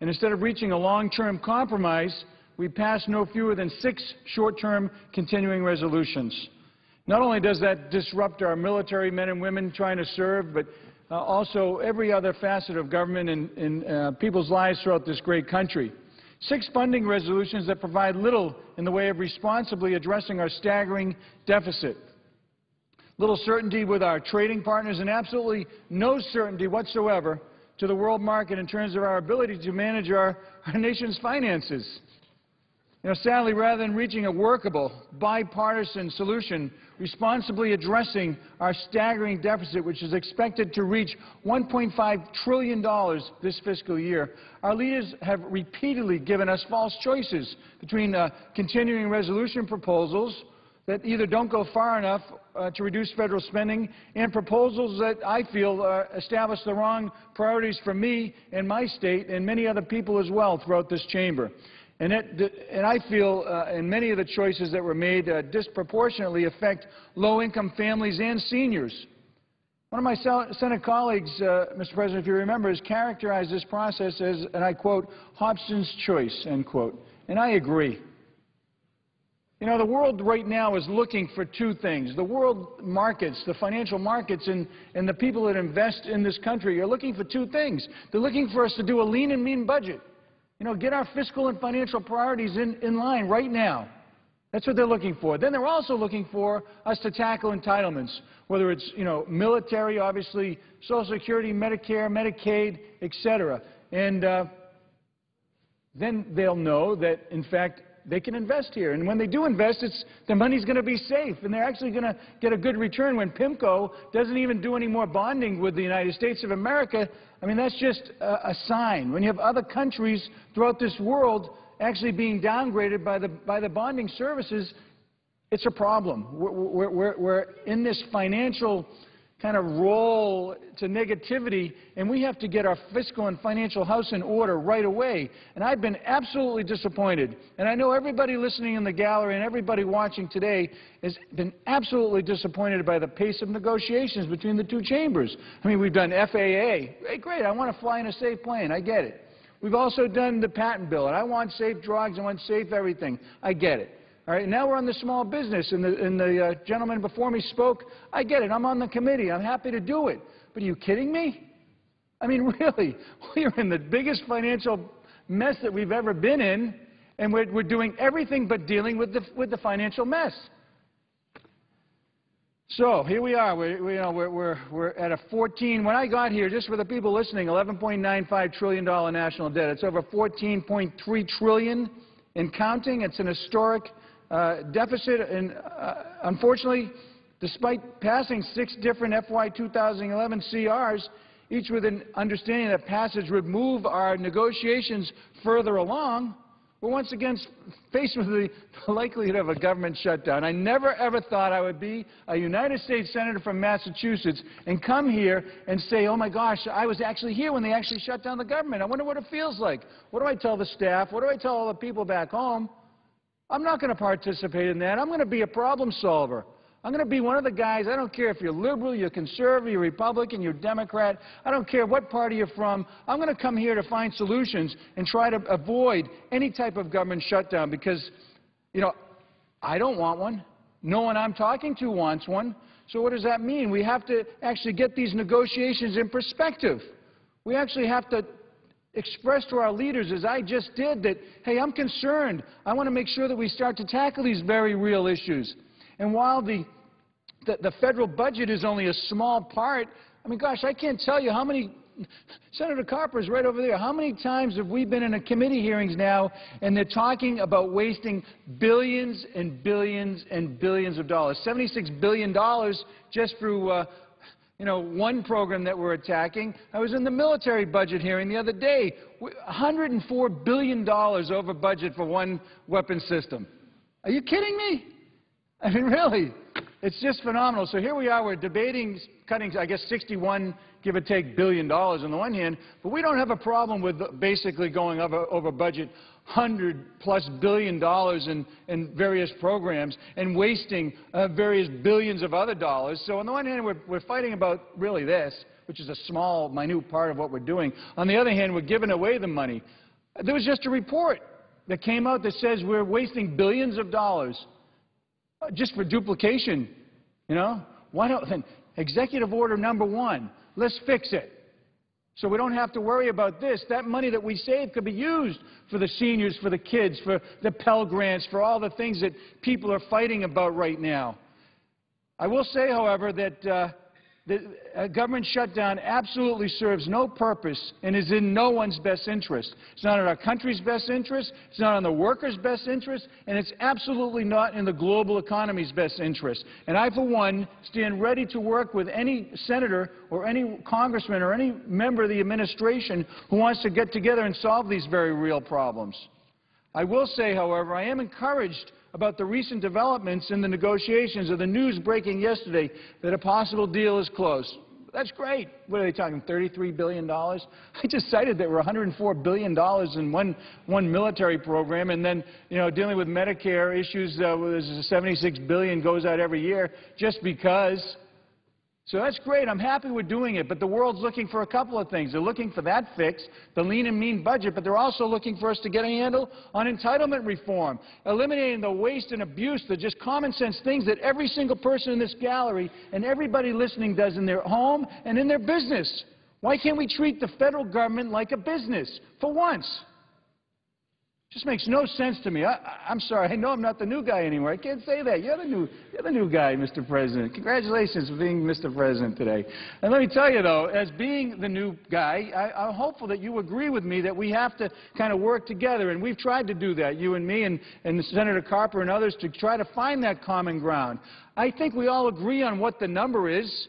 And instead of reaching a long-term compromise, we passed no fewer than 6 short-term continuing resolutions. Not only does that disrupt our military men and women trying to serve, but also every other facet of government and people's lives throughout this great country. 6 funding resolutions that provide little in the way of responsibly addressing our staggering deficit. Little certainty with our trading partners, and absolutely no certainty whatsoever to the world market in terms of our ability to manage our nation's finances. Sadly, rather than reaching a workable, bipartisan solution, responsibly addressing our staggering deficit, which is expected to reach $1.5 trillion this fiscal year, our leaders have repeatedly given us false choices between continuing resolution proposals that either don't go far enough to reduce federal spending, and proposals that I feel establish the wrong priorities for me and my state and many other people as well throughout this chamber. And I feel and many of the choices that were made disproportionately affect low-income families and seniors. One of my Senate colleagues, Mr. President, if you remember, has characterized this process as, and I quote, Hobson's choice, end quote. And I agree. The world right now is looking for 2 things. The world markets, the financial markets, and the people that invest in this country are looking for 2 things. They're looking for us to do a lean and mean budget. Get our fiscal and financial priorities in line right now. That's what they're looking for. Then they're also looking for us to tackle entitlements, whether it's, military, obviously, Social Security, Medicare, Medicaid, et cetera. And then they'll know that, in fact, they can invest here. And when they do invest, their money's going to be safe, and they're actually going to get a good return. When PIMCO doesn't even do any more bonding with the United States of America, I mean, that's just a sign. When you have other countries throughout this world actually being downgraded by the bonding services, it's a problem. We're in this financial kind of roll to negativity, and we have to get our fiscal and financial house in order right away. And I've been absolutely disappointed. And I know everybody listening in the gallery and everybody watching today has been absolutely disappointed by the pace of negotiations between the 2 chambers. I mean, we've done FAA. Great, I want to fly in a safe plane. I get it. We've also done the patent bill, and I want safe drugs, I want safe everything. I get it. All right, now we're on the small business, and the gentleman before me spoke. I get it. I'm on the committee. I'm happy to do it. But are you kidding me? I mean, really, we're in the biggest financial mess that we've ever been in, and we're doing everything but dealing with the financial mess. So here we are. We're at a 14. When I got here, just for the people listening, $11.95 trillion national debt. It's over $14.3 trillion and counting. It's an historic deficit, and unfortunately, despite passing 6 different FY 2011 CRs, each with an understanding that passage would move our negotiations further along, we're once again faced with the likelihood of a government shutdown. I never, ever thought I would be a United States Senator from Massachusetts and come here and say, oh, my gosh, I was actually here when they actually shut down the government. I wonder what it feels like. What do I tell the staff? What do I tell all the people back home? I'm not going to participate in that. I'm going to be a problem solver. I'm going to be one of the guys, I don't care if you're liberal, you're conservative, you're Republican, you're Democrat, I don't care what party you're from, I'm going to come here to find solutions and try to avoid any type of government shutdown because, you know, I don't want one. No one I'm talking to wants one. So what does that mean? We have to actually get these negotiations in perspective. We actually have to express to our leaders, as I just did, that, hey, I'm concerned. I want to make sure that we start to tackle these very real issues. And while the federal budget is only a small part, I mean, gosh, I can't tell you how many, Senator Carper's right over there, how many times have we been in a committee hearings now and they're talking about wasting billions and billions and billions of dollars, $76 billion just through one program that we're attacking. I was in the military budget hearing the other day, $104 billion over budget for one weapon system. Are you kidding me? I mean, really, it's just phenomenal. So here we are, we're debating cutting, I guess, 61, give or take, $billion on the one hand, but we don't have a problem with basically going over budget $100+ billion in various programs and wasting various billions of other dollars. So on the one hand, we're fighting about really this, which is a small, minute part of what we're doing. On the other hand, we're giving away the money. There was just a report that came out that says we're wasting billions of dollars just for duplication, you know? Why don't, then, executive order number 1, let's fix it. So we don't have to worry about this. That money that we save could be used for the seniors, for the kids, for the Pell Grants, for all the things that people are fighting about right now. I will say, however, that a government shutdown absolutely serves no purpose and is in no one's best interest. It's not in our country's best interest, it's not in the workers' best interest, and it's absolutely not in the global economy's best interest. And I, for one, stand ready to work with any senator or any congressman or any member of the administration who wants to get together and solve these very real problems. I will say, however, I am encouraged about the recent developments in the negotiations of the news breaking yesterday that a possible deal is close. That's great. What are they talking, $33 billion? I just cited that we're $104 billion in one military program, and then, you know, dealing with Medicare issues, $76 billion goes out every year just because. So that's great. I'm happy we're doing it, but the world's looking for a couple of things. They're looking for that fix, the lean and mean budget, but they're also looking for us to get a handle on entitlement reform, eliminating the waste and abuse, the just common sense things that every single person in this gallery and everybody listening does in their home and in their business. Why can't we treat the federal government like a business for once? Just makes no sense to me. I'm sorry. I know I'm not the new guy anymore. I can't say that. You're the new guy, Mr. President. Congratulations for being Mr. President today. And let me tell you, though, as being the new guy, I'm hopeful that you agree with me that we have to kind of work together. And we've tried to do that, you and me and Senator Carper and others, to try to find that common ground. I think we all agree on what the number is.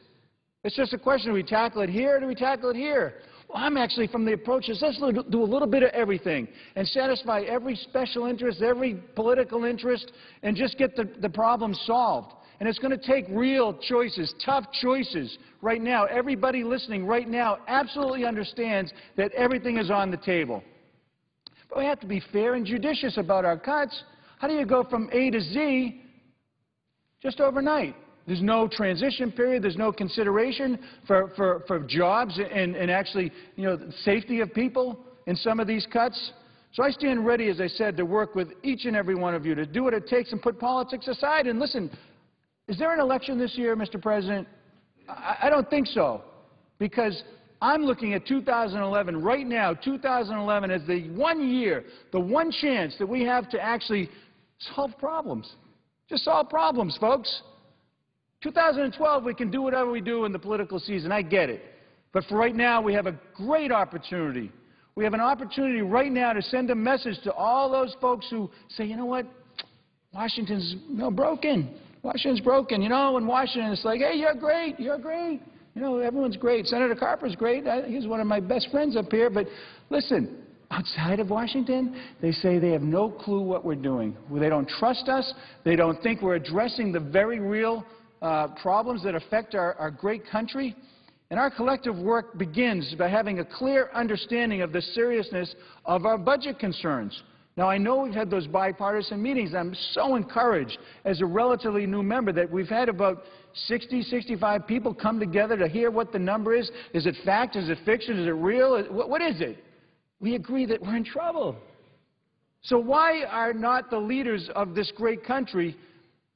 It's just a question, do we tackle it here or do we tackle it here? Well, I'm actually from the approach is let's do a little bit of everything and satisfy every special interest, every political interest, and just get the problem solved. And it's going to take real choices, tough choices. Right now, everybody listening right now absolutely understands that everything is on the table. But we have to be fair and judicious about our cuts. How do you go from A to Z just overnight? There's no transition period. There's no consideration for jobs and actually, you know, safety of people in some of these cuts. So I stand ready, as I said, to work with each and every one of you to do what it takes and put politics aside. And listen, is there an election this year, Mr. President? I don't think so, because I'm looking at 2011 right now, 2011 as the one year, the one chance that we have to actually solve problems. Just solve problems, folks. 2012, we can do whatever we do in the political season. I get it. But for right now, we have a great opportunity. We have an opportunity right now to send a message to all those folks who say, you know what, Washington's broken. Washington's broken. You know, in Washington, it's like, hey, you're great. You're great. You know, everyone's great. Senator Carper's great. He's one of my best friends up here. But listen, outside of Washington, they say they have no clue what we're doing. They don't trust us. They don't think we're addressing the very real problems that affect our great country. And our collective work begins by having a clear understanding of the seriousness of our budget concerns. Now, I know we've had those bipartisan meetings. I'm so encouraged as a relatively new member that we've had about 60, 65 people come together to hear what the number is. Is it fact? Is it fiction? Is it real? What is it? We agree that we're in trouble. So why are not the leaders of this great country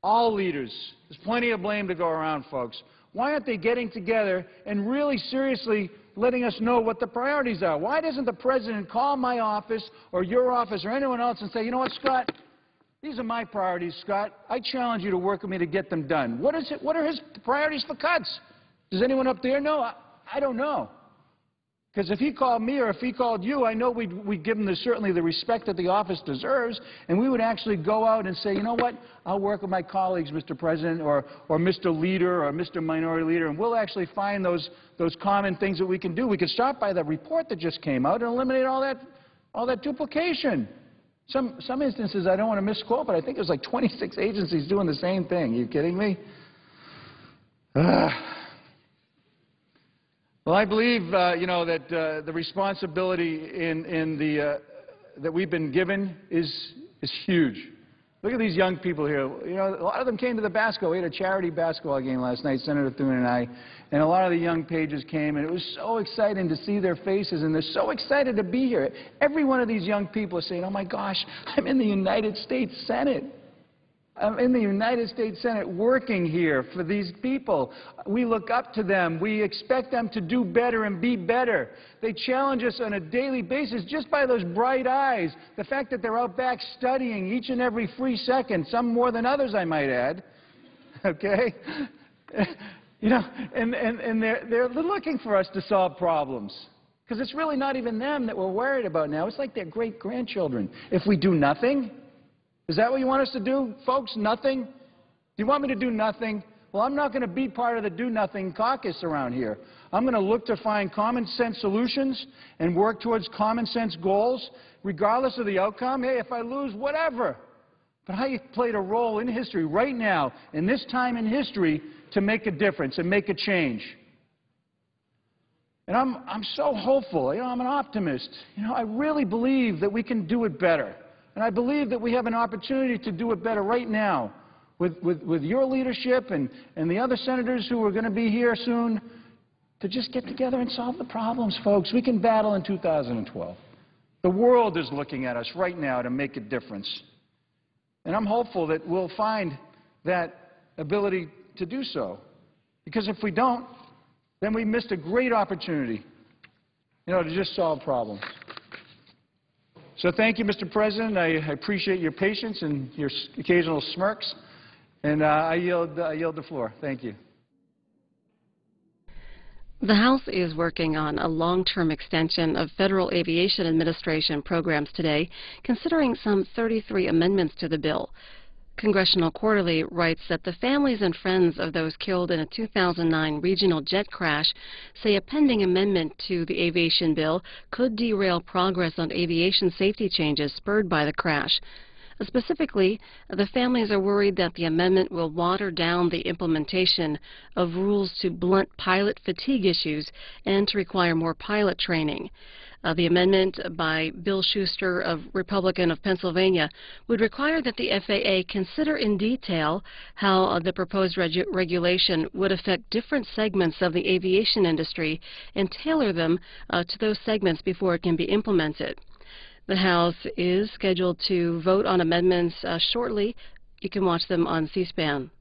all leaders? There's plenty of blame to go around, folks. Why aren't they getting together and really seriously letting us know what the priorities are? Why doesn't the President call my office or your office or anyone else and say, you know what, Scott, these are my priorities, Scott. I challenge you to work with me to get them done. What are his priorities for cuts? Does anyone up there know? I don't know. Because if he called me or if he called you, I know we'd give him certainly the respect that the office deserves, and we would actually go out and say, you know what, I'll work with my colleagues, Mr. President, or Mr. Leader, or Mr. Minority Leader, and we'll actually find those common things that we can do. We could start by the report that just came out and eliminate all that duplication. Some instances, I don't want to misquote, but I think it was like 26 agencies doing the same thing. Are you kidding me? Well, I believe, you know, that the responsibility that we've been given is huge. Look at these young people here. You know, a lot of them came to the basketball. We had a charity basketball game last night, Senator Thune and I, and a lot of the young pages came, and it was so exciting to see their faces, and they're so excited to be here. Every one of these young people is saying, oh, my gosh, I'm in the United States Senate. I'm in the United States Senate working here for these people. We look up to them. We expect them to do better and be better. They challenge us on a daily basis just by those bright eyes. The fact that they're out back studying each and every free second, some more than others, I might add. Okay? You know, and they're looking for us to solve problems. Because it's really not even them that we're worried about now. It's like their great-grandchildren. If we do nothing, is that what you want us to do, folks? Nothing? Do you want me to do nothing? Well, I'm not going to be part of the do-nothing caucus around here. I'm going to look to find common-sense solutions and work towards common-sense goals, regardless of the outcome. Hey, if I lose, whatever. But I played a role in history right now, in this time in history, to make a difference and make a change. And I'm so hopeful. You know, I'm an optimist. You know, I really believe that we can do it better. And I believe that we have an opportunity to do it better right now with your leadership and the other senators who are going to be here soon to just get together and solve the problems, folks. We can battle in 2012. The world is looking at us right now to make a difference. And I'm hopeful that we'll find that ability to do so. Because if we don't, then we missed a great opportunity, you know, to just solve problems. So thank you, Mr. President. I appreciate your patience and your occasional smirks. And I yield the floor. Thank you. The House is working on a long-term extension of Federal Aviation Administration programs today, considering some 33 amendments to the bill. Congressional Quarterly writes that the families and friends of those killed in a 2009 regional jet crash say a pending amendment to the aviation bill could derail progress on aviation safety changes spurred by the crash. Specifically, the families are worried that the amendment will water down the implementation of rules to blunt pilot fatigue issues and to require more pilot training. The amendment by Bill Schuster, a Republican of Pennsylvania, would require that the FAA consider in detail how the proposed regulation would affect different segments of the aviation industry and tailor them to those segments before it can be implemented. The House is scheduled to vote on amendments shortly. You can watch them on C-SPAN.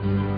you.